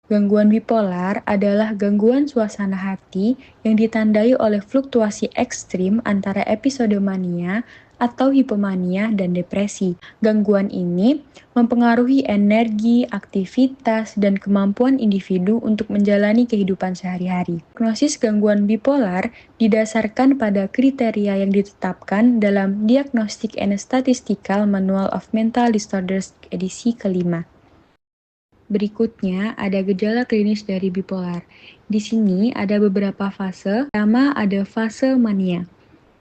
Gangguan bipolar adalah gangguan suasana hati yang ditandai oleh fluktuasi ekstrim antara episode mania atau hipomania dan depresi. Gangguan ini mempengaruhi energi, aktivitas, dan kemampuan individu untuk menjalani kehidupan sehari-hari. Diagnosis gangguan bipolar didasarkan pada kriteria yang ditetapkan dalam Diagnostic and Statistical Manual of Mental Disorders edisi kelima. Berikutnya ada gejala klinis dari bipolar. Di sini ada beberapa fase. Pertama ada fase mania.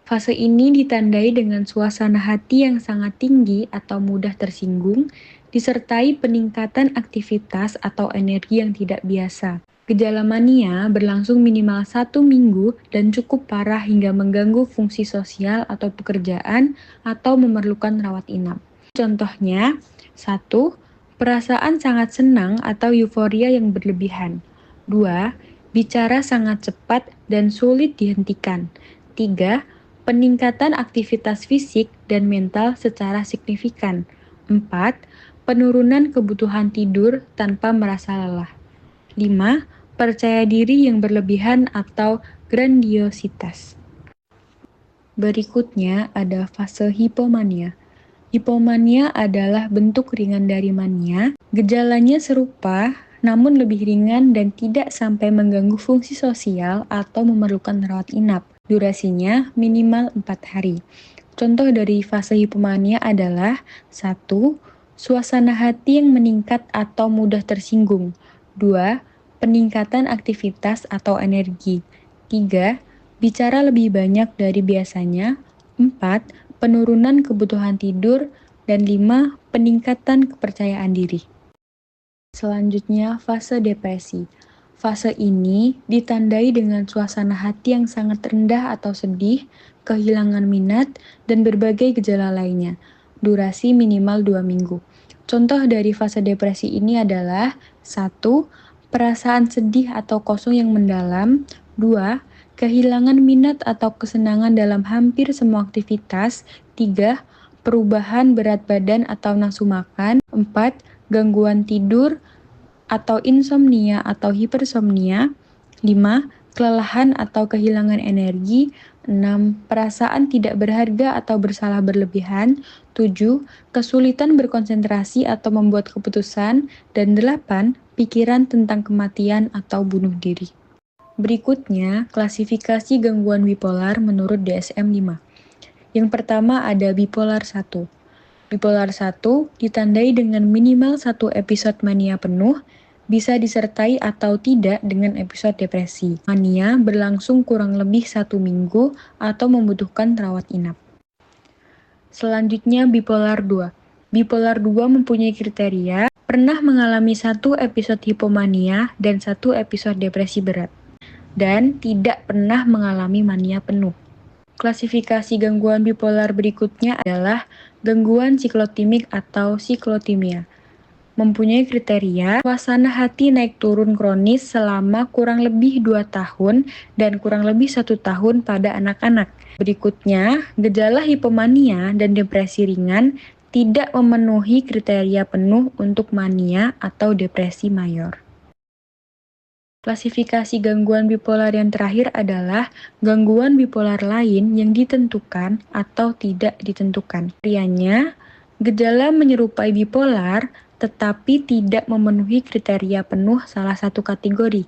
Fase ini ditandai dengan suasana hati yang sangat tinggi atau mudah tersinggung, disertai peningkatan aktivitas atau energi yang tidak biasa. Gejala mania berlangsung minimal 1 minggu dan cukup parah hingga mengganggu fungsi sosial atau pekerjaan atau memerlukan rawat inap. Contohnya, 1. Perasaan sangat senang atau euforia yang berlebihan. 2. Bicara sangat cepat dan sulit dihentikan. 3. Peningkatan aktivitas fisik dan mental secara signifikan. 4. Penurunan kebutuhan tidur tanpa merasa lelah. 5. Percaya diri yang berlebihan atau grandiositas. Berikutnya ada fase hipomania. Hipomania adalah bentuk ringan dari mania. Gejalanya serupa, namun lebih ringan dan tidak sampai mengganggu fungsi sosial atau memerlukan rawat inap. Durasinya minimal 4 hari. Contoh dari fase hipomania adalah 1. Suasana hati yang meningkat atau mudah tersinggung. 2. Peningkatan aktivitas atau energi. 3. Bicara lebih banyak dari biasanya. 4. Penurunan kebutuhan tidur, dan 5. Peningkatan kepercayaan diri. Selanjutnya, fase depresi. Fase ini ditandai dengan suasana hati yang sangat rendah atau sedih, kehilangan minat, dan berbagai gejala lainnya. Durasi minimal 2 minggu. Contoh dari fase depresi ini adalah 1. Perasaan sedih atau kosong yang mendalam. 2. Kehilangan minat atau kesenangan dalam hampir semua aktivitas. 3. Perubahan berat badan atau nafsu makan. 4. Gangguan tidur atau insomnia atau hipersomnia. 5. Kelelahan atau kehilangan energi. 6. Perasaan tidak berharga atau bersalah berlebihan. 7. Kesulitan berkonsentrasi atau membuat keputusan. Dan 8. Pikiran tentang kematian atau bunuh diri. Berikutnya, klasifikasi gangguan bipolar menurut DSM-5. Yang pertama ada bipolar 1. Bipolar 1 ditandai dengan minimal 1 episode mania penuh, bisa disertai atau tidak dengan episode depresi. Mania berlangsung kurang lebih 1 minggu atau membutuhkan rawat inap. Selanjutnya bipolar 2. Bipolar 2 mempunyai kriteria pernah mengalami 1 episode hipomania dan 1 episode depresi berat, dan tidak pernah mengalami mania penuh. Klasifikasi gangguan bipolar berikutnya adalah gangguan siklotimik atau siklotimia. Mempunyai kriteria suasana hati naik turun kronis selama kurang lebih 2 tahun dan kurang lebih 1 tahun pada anak-anak. Berikutnya, gejala hipomania dan depresi ringan tidak memenuhi kriteria penuh untuk mania atau depresi mayor. Klasifikasi gangguan bipolar yang terakhir adalah gangguan bipolar lain yang ditentukan atau tidak ditentukan. Kriterianya, gejala menyerupai bipolar tetapi tidak memenuhi kriteria penuh salah satu kategori.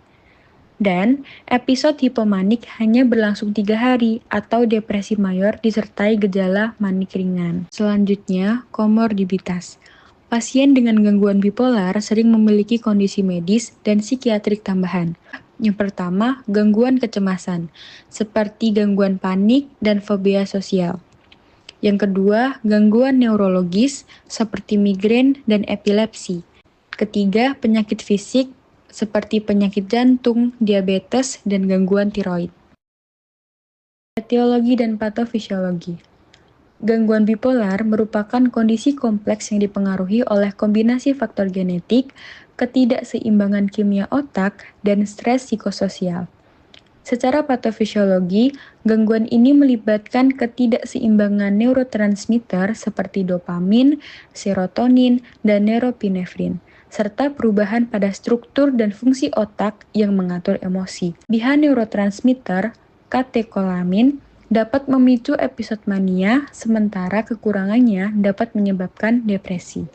Dan episode hipomanik hanya berlangsung 3 hari atau depresi mayor disertai gejala manik ringan. Selanjutnya, komorbiditas. Pasien dengan gangguan bipolar sering memiliki kondisi medis dan psikiatrik tambahan. Yang pertama, gangguan kecemasan, seperti gangguan panik dan fobia sosial. Yang kedua, gangguan neurologis, seperti migrain dan epilepsi. Ketiga, penyakit fisik, seperti penyakit jantung, diabetes, dan gangguan tiroid. Etiologi dan patofisiologi. Gangguan bipolar merupakan kondisi kompleks yang dipengaruhi oleh kombinasi faktor genetik, ketidakseimbangan kimia otak, dan stres psikososial. Secara patofisiologi, gangguan ini melibatkan ketidakseimbangan neurotransmitter seperti dopamin, serotonin, dan norepinefrin. serta perubahan pada struktur dan fungsi otak yang mengatur emosi. Kelebihan neurotransmitter katekolamin dapat memicu episode mania, sementara kekurangannya dapat menyebabkan depresi.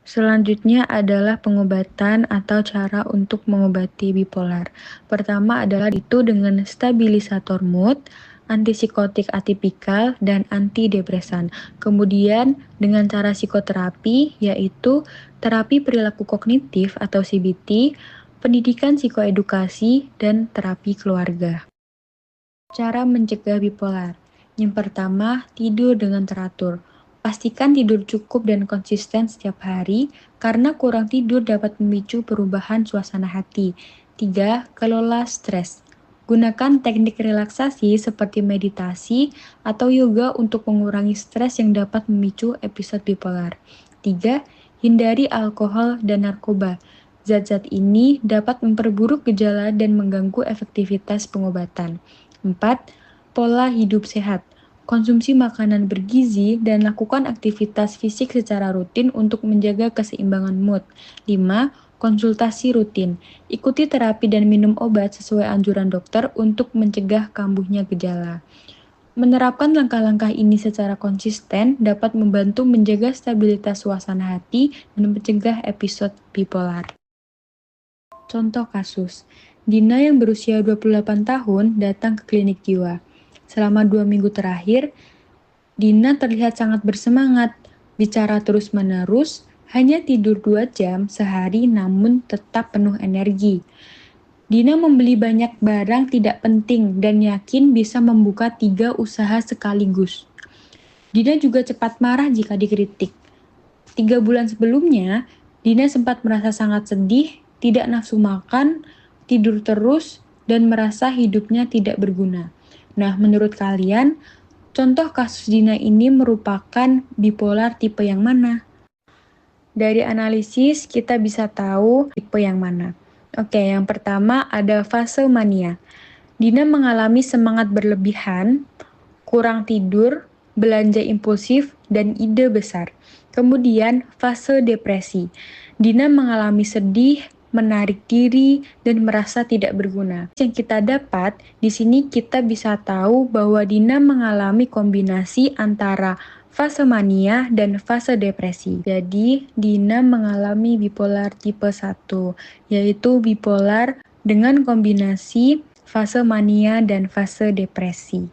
Selanjutnya adalah pengobatan atau cara untuk mengobati bipolar. Pertama adalah itu dengan stabilisator mood, antipsikotik atipikal, dan antidepresan. Kemudian dengan cara psikoterapi yaitu terapi perilaku kognitif atau CBT, pendidikan psikoedukasi, dan terapi keluarga. Cara mencegah bipolar. Yang pertama, tidur dengan teratur. Pastikan tidur cukup dan konsisten setiap hari, karena kurang tidur dapat memicu perubahan suasana hati. 3. Kelola stres. Gunakan teknik relaksasi seperti meditasi atau yoga untuk mengurangi stres yang dapat memicu episode bipolar. 3. Hindari alkohol dan narkoba. Zat-zat ini dapat memperburuk gejala dan mengganggu efektivitas pengobatan. 4. Pola hidup sehat. Konsumsi makanan bergizi dan lakukan aktivitas fisik secara rutin untuk menjaga keseimbangan mood. 5. Konsultasi rutin. Ikuti terapi dan minum obat sesuai anjuran dokter untuk mencegah kambuhnya gejala. Menerapkan langkah-langkah ini secara konsisten dapat membantu menjaga stabilitas suasana hati dan mencegah episode bipolar. Contoh kasus, Dina yang berusia 28 tahun datang ke klinik jiwa. Selama 2 minggu terakhir, Dina terlihat sangat bersemangat, bicara terus-menerus, hanya tidur 2 jam sehari namun tetap penuh energi. Dina membeli banyak barang tidak penting dan yakin bisa membuka 3 usaha sekaligus. Dina juga cepat marah jika dikritik. 3 bulan sebelumnya, Dina sempat merasa sangat sedih, tidak nafsu makan, tidur terus, dan merasa hidupnya tidak berguna. Nah, menurut kalian, contoh kasus Dina ini merupakan bipolar tipe yang mana? Dari analisis, kita bisa tahu tipe yang mana. Oke, yang pertama ada fase mania. Dina mengalami semangat berlebihan, kurang tidur, belanja impulsif, dan ide besar. Kemudian, fase depresi. Dina mengalami sedih, menarik diri, dan merasa tidak berguna. Yang kita dapat, di sini kita bisa tahu bahwa Dina mengalami kombinasi antara fase mania dan fase depresi. Jadi, Dina mengalami bipolar tipe 1, yaitu bipolar dengan kombinasi fase mania dan fase depresi.